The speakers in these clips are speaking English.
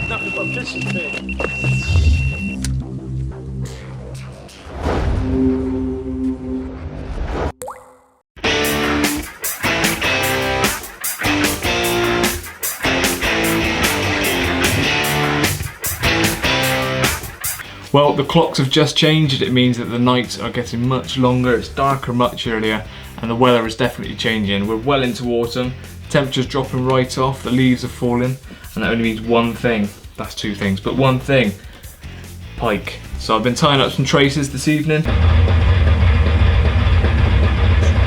Nuffinbutfishing thing. Well, the clocks have just changed. It means that the nights are getting much longer, it's darker much earlier, and the weather is definitely changing. We're well into autumn, temperature's dropping right off, the leaves are falling, and that only means one thing. That's two things, but one thing. Pike. So I've been tying up some traces this evening. It's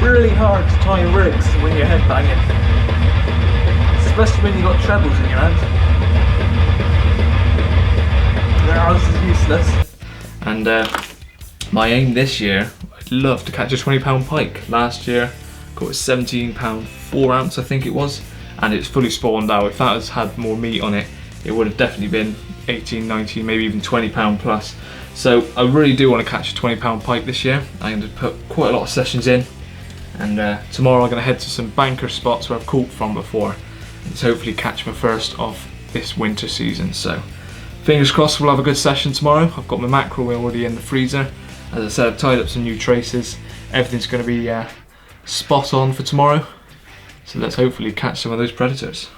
really hard to tie rigs when you're headbanging, especially when you've got trebles in your hand. This is useless. And my aim this year, I'd love to catch a 20-pound pike. Last year, caught a 17-pound 4 ounce, I think it was, and it's fully spawned out. If that has had more meat on it, it would have definitely been 18, 19, maybe even 20-pound plus. So I really do want to catch a 20-pound pike this year. I'm going to put quite a lot of sessions in, and tomorrow I'm going to head to some banker spots where I've caught from before, and to hopefully catch my first of this winter season. So fingers crossed we'll have a good session tomorrow. I've got my mackerel already in the freezer. As I said, I've tied up some new traces. Everything's going to be spot on for tomorrow. So let's hopefully catch some of those predators.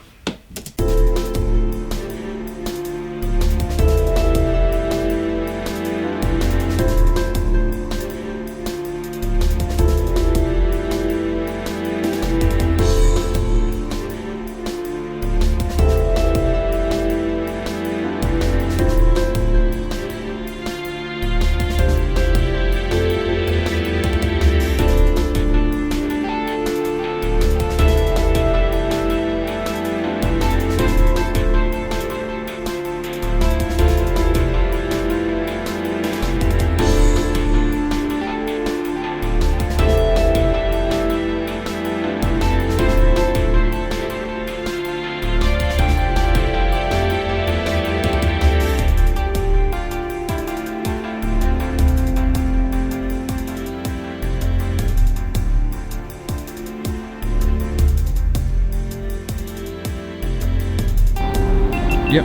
Yep.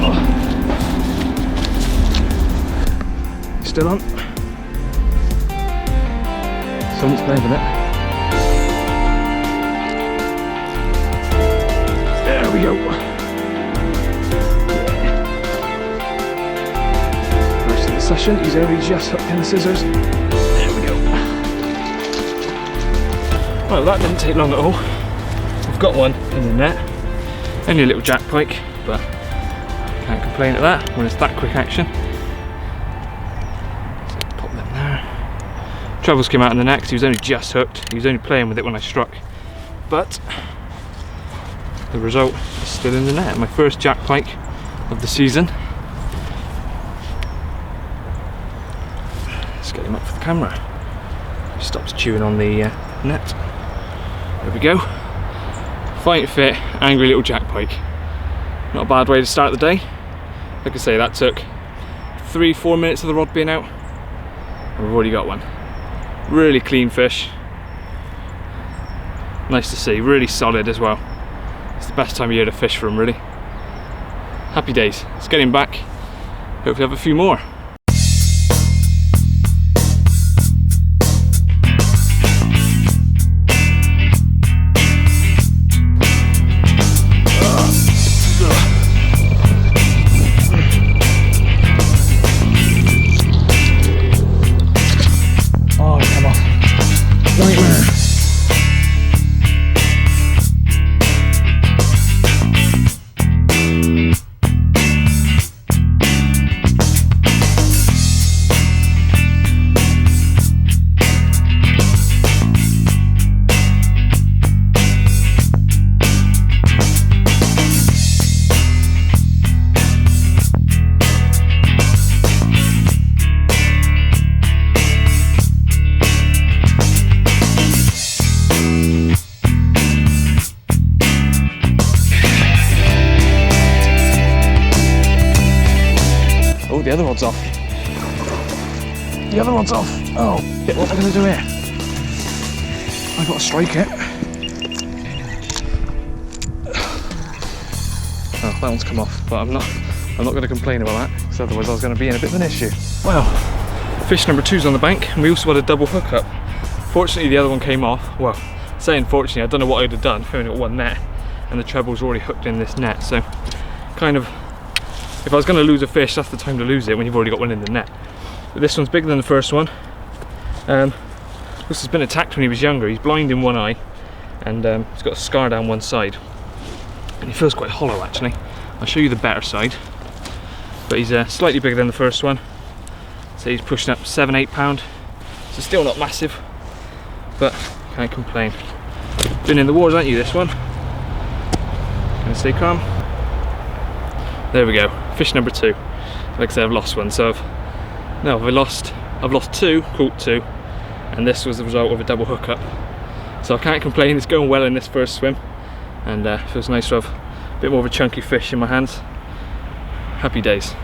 Oh. Still on. Someone's playing with it. There we go. Rest of the session, he's only just hooked in the scissors. There we go. Well, that didn't take long at all. We've got one in the net. Only a little jack pike, but can't complain at that when it's that quick action. So pop them there. Trebles came out in the net because he was only just hooked. He was only playing with it when I struck. But the result is still in the net. My first jack pike of the season. Let's get him up for the camera. He stops chewing on the net. There we go. Fight fit, angry little jack pike. Not a bad way to start the day. Like I say, that took 3-4 minutes of the rod being out, and we've already got one. Really clean fish. Nice to see, really solid as well. It's the best time of year to fish for him, really. Happy days. Let's get him back. Hopefully have a few more. The other rod's off. The other rod's off. Oh, what am I going to do here? I got to strike it. Oh, that one's come off, but I'm not going to complain about that, because otherwise I was going to be in a bit of an issue. Well, fish number 2's on the bank, and we also had a double hookup. Fortunately, the other one came off. Well, saying fortunately, I don't know what I'd have done if I only got one net, and the treble's already hooked in this net. So, kind of, if I was going to lose a fish, that's the time to lose it when you've already got one in the net. But this one's bigger than the first one. This has been attacked when he was younger. He's blind in one eye, and he's got a scar down one side, and he feels quite hollow actually. I'll show you the better side, but he's slightly bigger than the first one. So he's pushing up 7-8 pound, so still not massive, but can't complain. Been in the wars, aren't you, this one? Gonna stay calm. There we go, fish number 2. Like I said, I've lost one, so I've lost 2, caught 2, and this was the result of a double hookup. So I can't complain, it's going well in this first swim, and feels nice to have a bit more of a chunky fish in my hands. Happy days.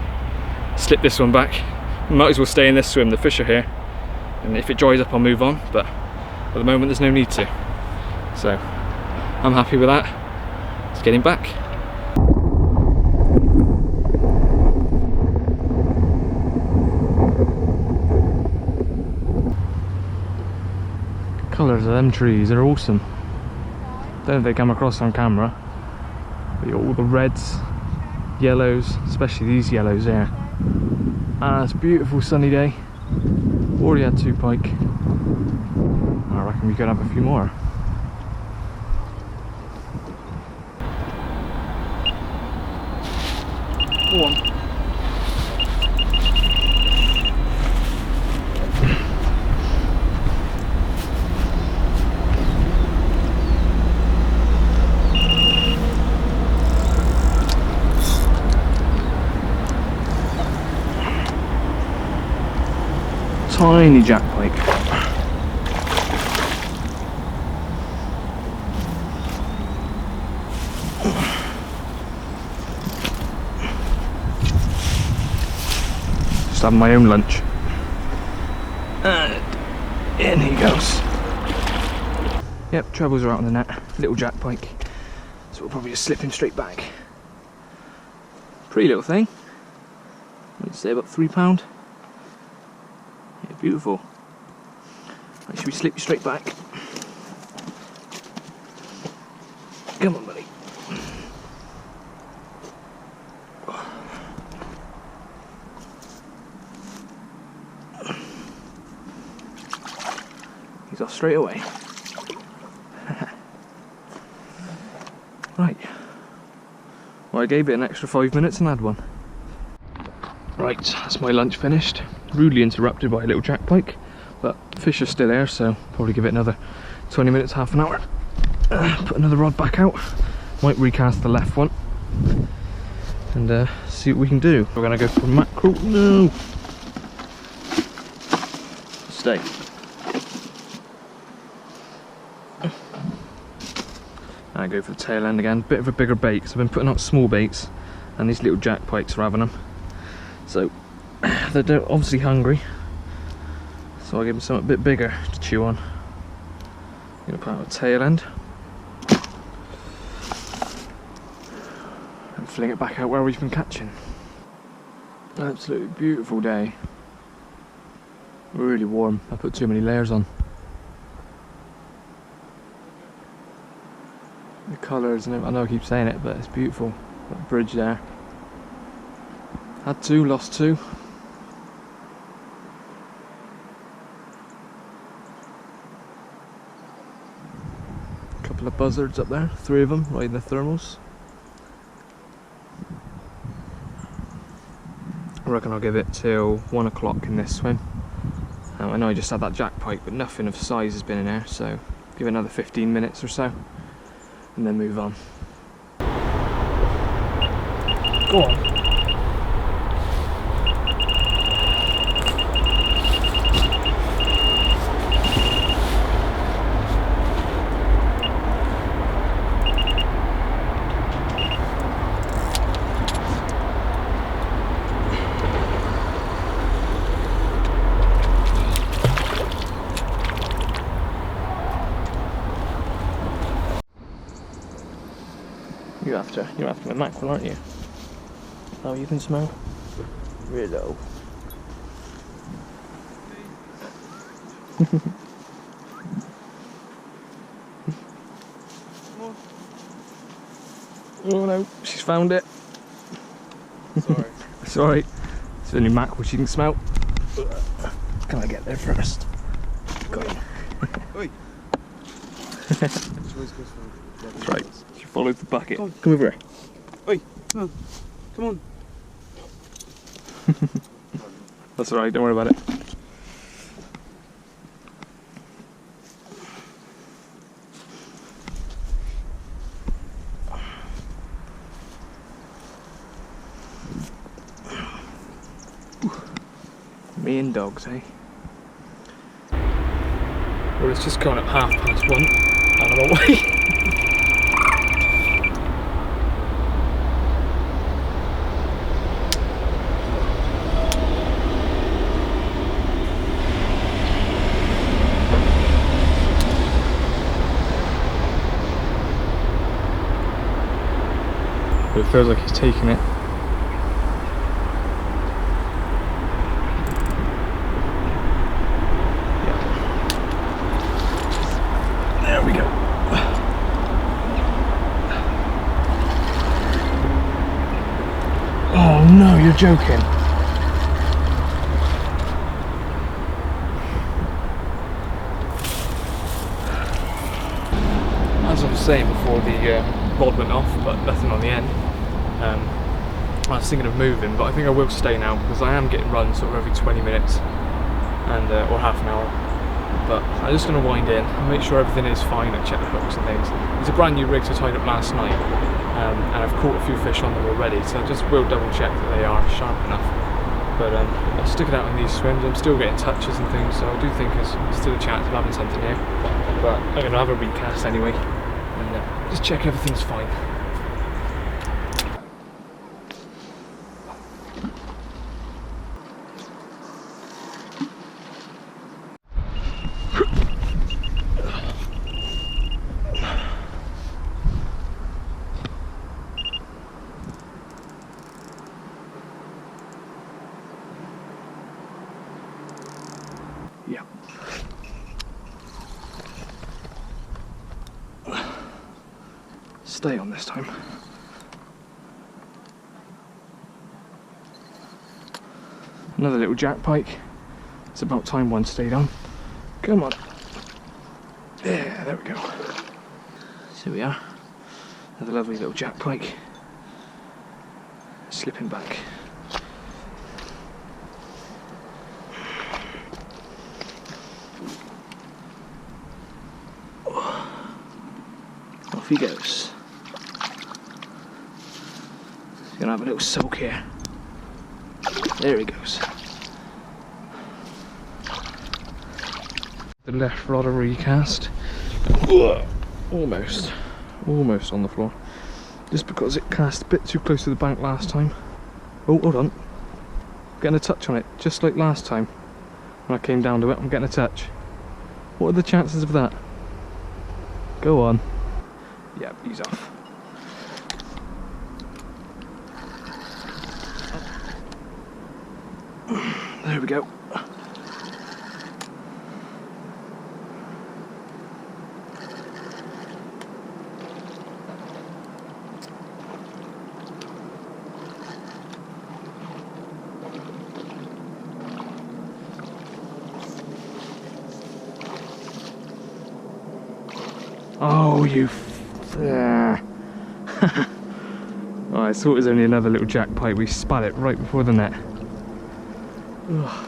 Slip this one back. Might as well stay in this swim, the fish are here, and if it dries up I'll move on, but at the moment there's no need to. So I'm happy with that. Let's get him back. Colours of them trees are awesome. Don't know if they come across on camera, but all the reds, yellows, especially these yellows here. Ah, it's a beautiful sunny day. Already had 2 pike. I reckon we could have a few more. Go on. Tiny jack pike. Just having my own lunch. And in he goes. Yep, trebles are out on the net. Little jack pike. So we'll probably just slip him straight back. Pretty little thing. I'd say about £3. Yeah, beautiful. Right, should we slip you straight back? Come on, buddy. He's off straight away. Right. Well, I gave it an extra 5 minutes and had one. Right, that's my lunch finished. Rudely interrupted by a little jack pike, but fish are still there, so probably give it another 20 minutes, half an hour. Put another rod back out. Might recast the left one and see what we can do. We're gonna go for mackerel. No, stay. I go for the tail end again. Bit of a bigger bait because I've been putting out small baits, and these little jack pikes are having them. So they're obviously hungry, so I'll give them something a bit bigger to chew on. I'm going to put out a tail end and fling it back out where we've been catching. Absolutely beautiful day. Really warm. I put too many layers on. The colours, and I know I keep saying it, but it's beautiful. That bridge there. Had 2, lost 2. Couple of buzzards up there, 3 of them riding the thermals. I reckon I'll give it till 1 o'clock in this swim. I know I just had that jack pike, but nothing of size has been in there, so give it another 15 minutes or so and then move on. Go on. You're after the mackerel, aren't you? Oh, you can smell? Really low. Oh no, she's found it. Sorry. Sorry. It's the only mackerel she can smell. Can I get there first? Got it. Oi. That's right. She followed the bucket. Come over here. Oi, come on. Come on. That's alright, don't worry about it. Me and dogs, eh? Well, it's just gone at 1:30 and I'm away. But it feels like he's taking it. There we go. Oh no, you're joking. As I was saying before, the rod went off, but nothing on the end. I was thinking of moving, but I think I will stay now because I am getting runs sort of every 20 minutes and or half an hour. But I'm just going to wind in and make sure everything is fine and check the hooks and things. It's a brand new rig I tied up last night, and I've caught a few fish on them already, so I just will double check that they are sharp enough. But I'll stick it out on these swims. I'm still getting touches and things, so I do think there's still a chance of having something here. But I'm going to have a recast anyway and just check everything's fine. Yeah. Stay on this time. Another little jack pike. It's about time one stayed on. Come on. Yeah, there we go. So we are. Another lovely little jack pike. Slipping back. Off he goes. He's gonna have a little soak here. There he goes. The left rod a recast. Almost on the floor. Just because it cast a bit too close to the bank last time. Oh, hold on. Getting a touch on it, just like last time. When I came down to it, I'm getting a touch. What are the chances of that? Go on. Yep, he's off. There we go. Oh, you oh, I thought it was only another little jack pike. We spat it right before the net. Ugh.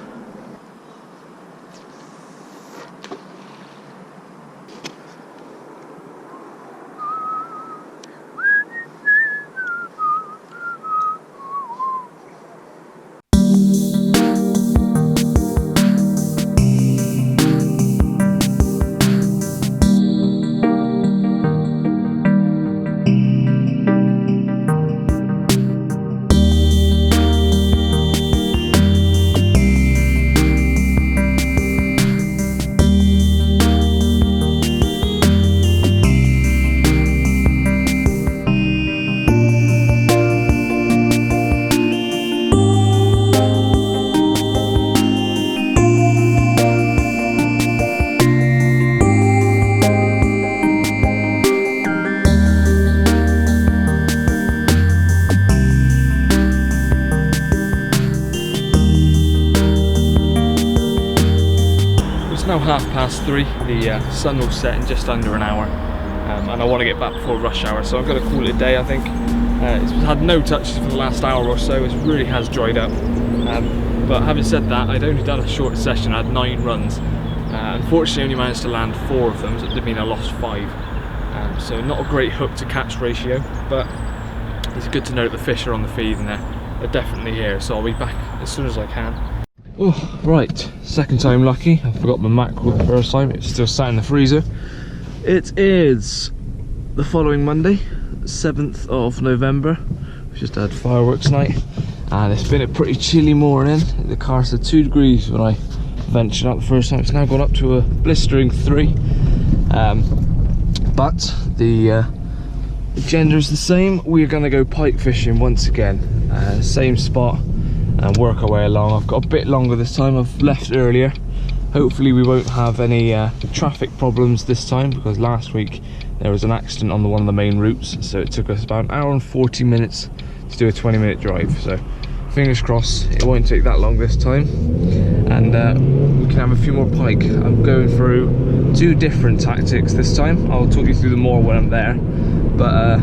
now 3:30. The sun will set in just under an hour, and I want to get back before rush hour, so I'm going to call it a day, I think. It's had no touches for the last hour or so. It really has dried up. But having said that, I'd only done a short session. I had 9 runs. Unfortunately, only managed to land 4 of them, so it did mean I lost 5. So not a great hook to catch ratio, but it's good to know that the fish are on the feed and they're definitely here. So I'll be back as soon as I can. Oh, right, second time lucky. I forgot my mackerel the first time. It's still sat in the freezer. It is the following Monday, 7th of November. We just had fireworks night, and it's been a pretty chilly morning. The car said 2 degrees when I ventured out the first time. It's now gone up to a blistering 3. But the agenda is the same. We're going to go pike fishing once again, same spot, and work our way along. I've got a bit longer this time. I've left earlier. Hopefully we won't have any traffic problems this time, because last week there was an accident on one of the main routes, so it took us about 1 hour and 40 minutes to do a 20-minute drive. So fingers crossed it won't take that long this time, and we can have a few more pike. I'm going through 2 different tactics this time. I'll talk you through them more when I'm there, but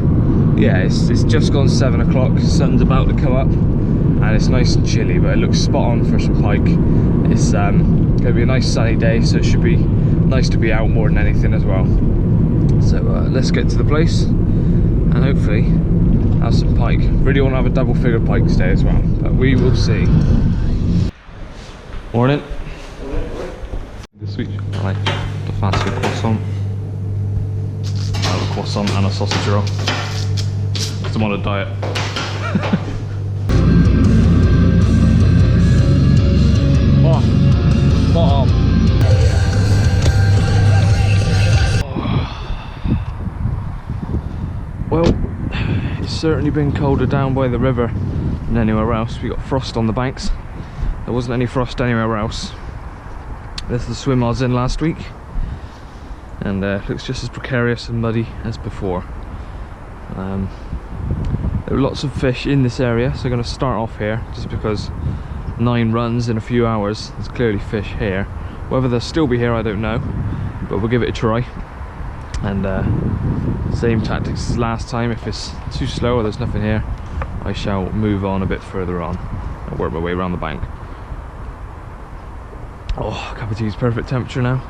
yeah, it's just gone 7 o'clock. The sun's about to come up and it's nice and chilly, but it looks spot on for some pike. It's going to be a nice sunny day, so it should be nice to be out more than anything as well. So let's get to the place and hopefully have some pike. Really want to have a double figure pike today as well, but we will see. Morning. This week I like the fancy croissant. I have a croissant and a sausage roll, because I'm on a diet. Oh, spot on. Well, it's certainly been colder down by the river than anywhere else. We got frost on the banks. There wasn't any frost anywhere else. This is the swim I was in last week, and looks just as precarious and muddy as before. There are lots of fish in this area, so I'm going to start off here, just because 9 runs in a few hours, there's clearly fish here. Whether they'll still be here, I don't know, but we'll give it a try. And same tactics as last time. If it's too slow or there's nothing here, I shall move on a bit further on and work my way around the bank. Oh, cup of tea is perfect temperature now,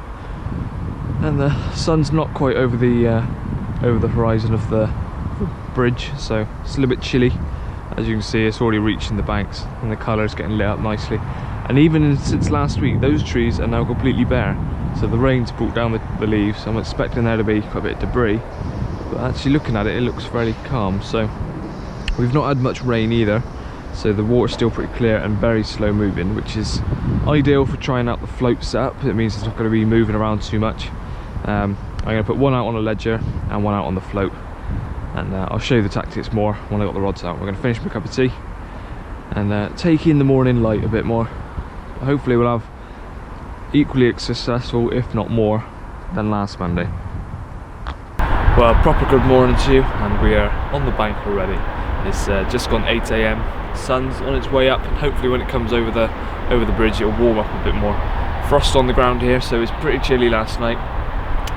and the sun's not quite over the horizon of the bridge, so it's a little bit chilly. As you can see, it's already reaching the banks and the colour's getting lit up nicely. And even since last week, those trees are now completely bare, so the rain's brought down the leaves. I'm expecting there to be quite a bit of debris, but actually looking at it, it looks fairly calm. So we've not had much rain either, so the water's still pretty clear and very slow moving, which is ideal for trying out the float setup. It means it's not going to be moving around too much. I'm going to put one out on a ledger and one out on the float, and I'll show you the tactics more when I got the rods out. We're going to finish my cup of tea and take in the morning light a bit more. Hopefully we'll have equally successful, if not more, than last Monday. Well, proper good morning to you, and we are on the bank already. It's just gone 8 AM. Sun's on its way up, and hopefully when it comes over the bridge, it'll warm up a bit more. Frost on the ground here, so it's pretty chilly last night.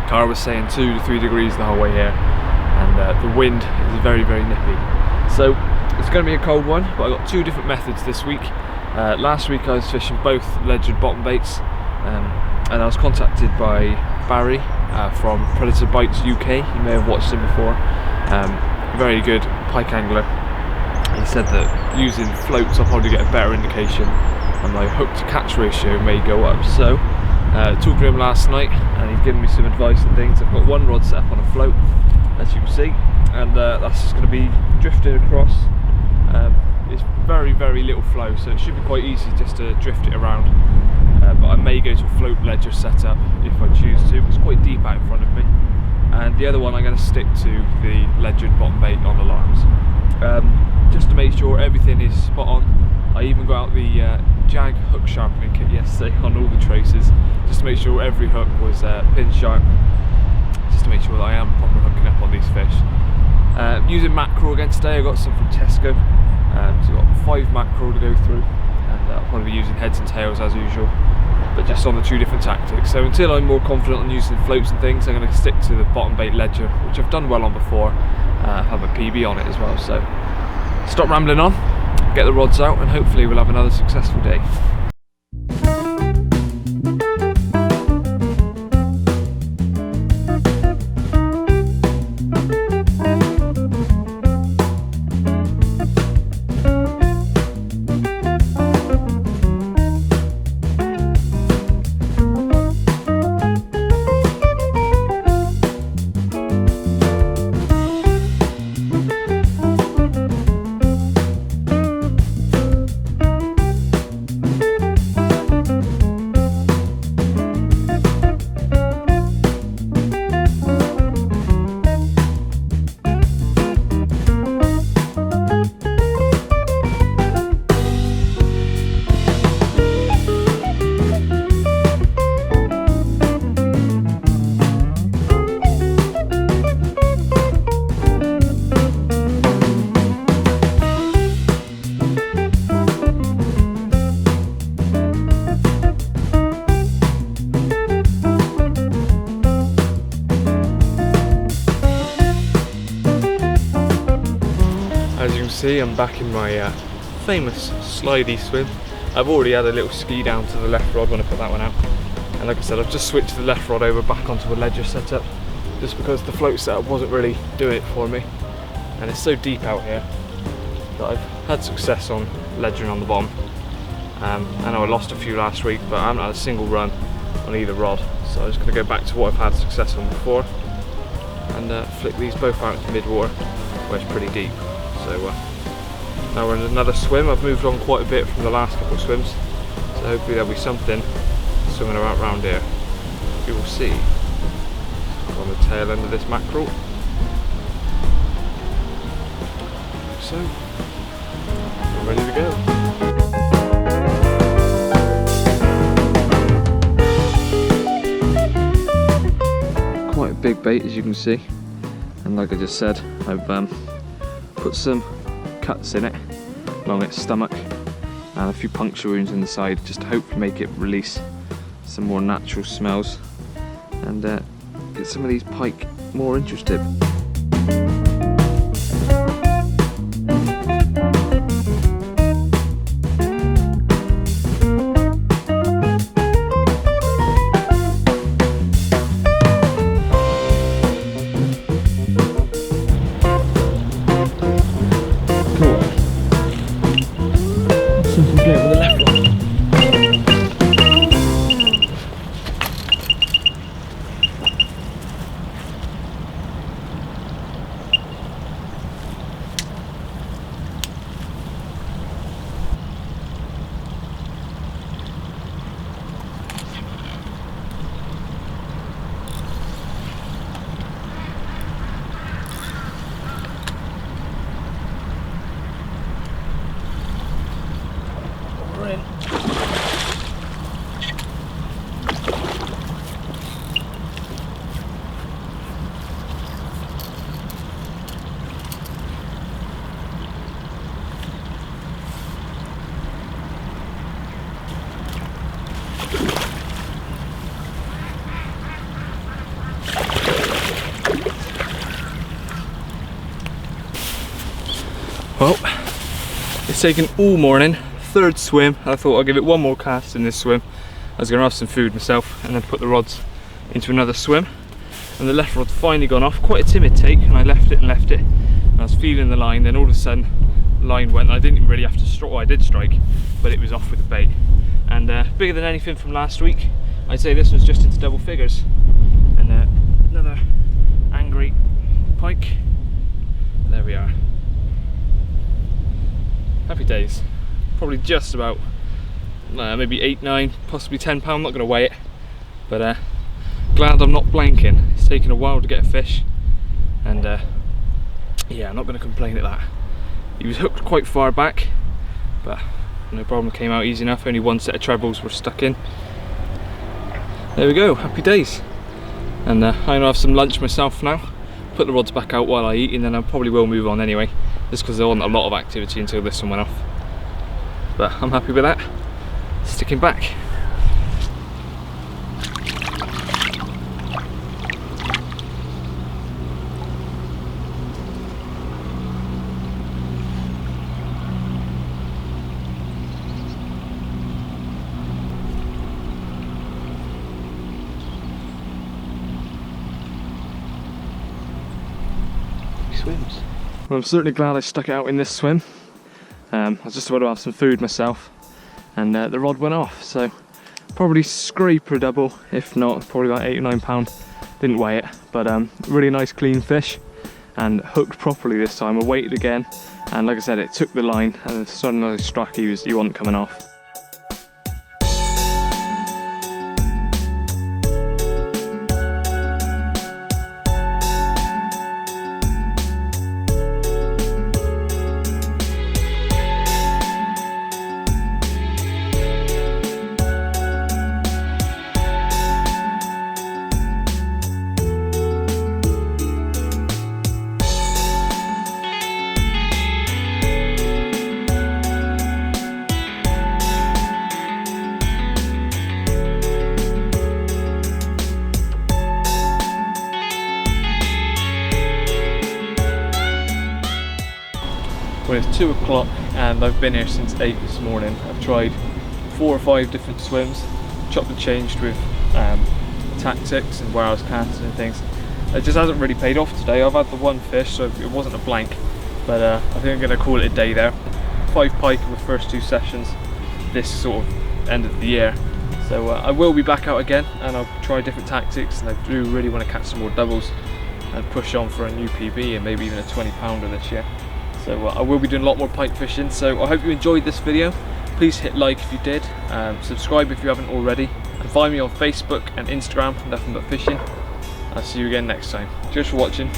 Car was saying 2 to 3 degrees the whole way here, and the wind is very, very nippy. So it's going to be a cold one, but I got 2 different methods this week. Last week I was fishing both Ledgered bottom baits, and I was contacted by Barry from Predator Bites UK. You may have watched him before. Very good pike angler. He said that using floats I'll probably get a better indication, and my hook to catch ratio may go up. So talked to him last night, and he's given me some advice and things. I've got 1 rod set up on a float, as you can see, and that's just going to be drifting across. It's very, very little flow, so it should be quite easy just to drift it around. But I may go to a float ledger setup if I choose to. It's quite deep out in front of me. And the other one I'm going to stick to the Ledgered bottom bait on alarms. Just to make sure everything is spot on. I even got out the Jag hook sharpening kit yesterday on all the traces, just to make sure every hook was pin sharp, just to make sure that I am proper hooking up on these fish. Using mackerel again today. I got some from Tesco, so I've got 5 mackerel to go through, and I'll probably be using heads and tails as usual. but just on the 2 different tactics. So until I'm more confident on using floats and things, I'm going to stick to the bottom bait ledger, which I've done well on before. Have a PB on it as well. So stop rambling on, get the rods out, and hopefully we'll have another successful day. As you can see, I'm back in my famous slidey swim. I've already had a little ski down to the left rod when I put that one out. And like I said, I've just switched the left rod over back onto a ledger setup, just because the float setup wasn't really doing it for me. And it's so deep out here that I've had success on ledgering on the bottom. I know I lost a few last week, but I haven't had a single run on either rod. So I'm just going to go back to what I've had success on before and flick these both out into mid-water where it's pretty deep. So now we're in another swim. I've moved on quite a bit from the last couple of swims, so hopefully there'll be something swimming around here. We will see. On the tail end of this mackerel. So we're ready to go. Quite a big bait, as you can see, and like I just said, I've put some cuts in it along its stomach and a few puncture wounds in the side, just to hopefully make it release some more natural smells and get some of these pike more interested. Well, it's taken all morning, 3rd swim. I thought I'd give it one more cast in this swim. I was going to have some food myself and then put the rods into another swim. And the left rod's finally gone off, quite a timid take, and I left it. And I was feeling the line, then all of a sudden the line went. I didn't even really have to strike, well I did strike, but it was off with the bait. And bigger than anything from last week. I'd say this was just into double figures. And another angry pike. There we are. Happy days. Probably just about maybe 8, 9, possibly 10 pound. I'm not going to weigh it, but glad I'm not blanking. It's taken a while to get a fish, and yeah, I'm not going to complain at that. He was hooked quite far back, but no problem, came out easy enough. Only one set of trebles were stuck in. There we go, happy days. And I'm going to have some lunch myself now, put the rods back out while I eat, and then I probably will move on anyway, just because there wasn't a lot of activity until this one went off. But I'm happy with that, sticking back. swims. Well, I'm certainly glad I stuck it out in this swim. I was just about to have some food myself, and the rod went off, so probably scraper double, if not probably about £8 or £9. Didn't weigh it, but really nice clean fish, and hooked properly this time. I waited again, and like I said, it took the line, and as soon as I struck, he wasn't coming off. Well, it's 2 o'clock and I've been here since 8 this morning. I've tried 4 or 5 different swims, chopped and changed with tactics and where I was casting and things. It just hasn't really paid off today. I've had the one fish, so it wasn't a blank, but I think I'm going to call it a day there. 5 pike in the first 2 sessions this sort of end of the year. So I will be back out again and I'll try different tactics, and I do really want to catch some more doubles and push on for a new PB and maybe even a 20-pounder this year. So I will be doing a lot more pike fishing, so I hope you enjoyed this video. Please hit like if you did, subscribe if you haven't already, and find me on Facebook and Instagram, Nuffinbutfishing. I'll see you again next time. Cheers for watching.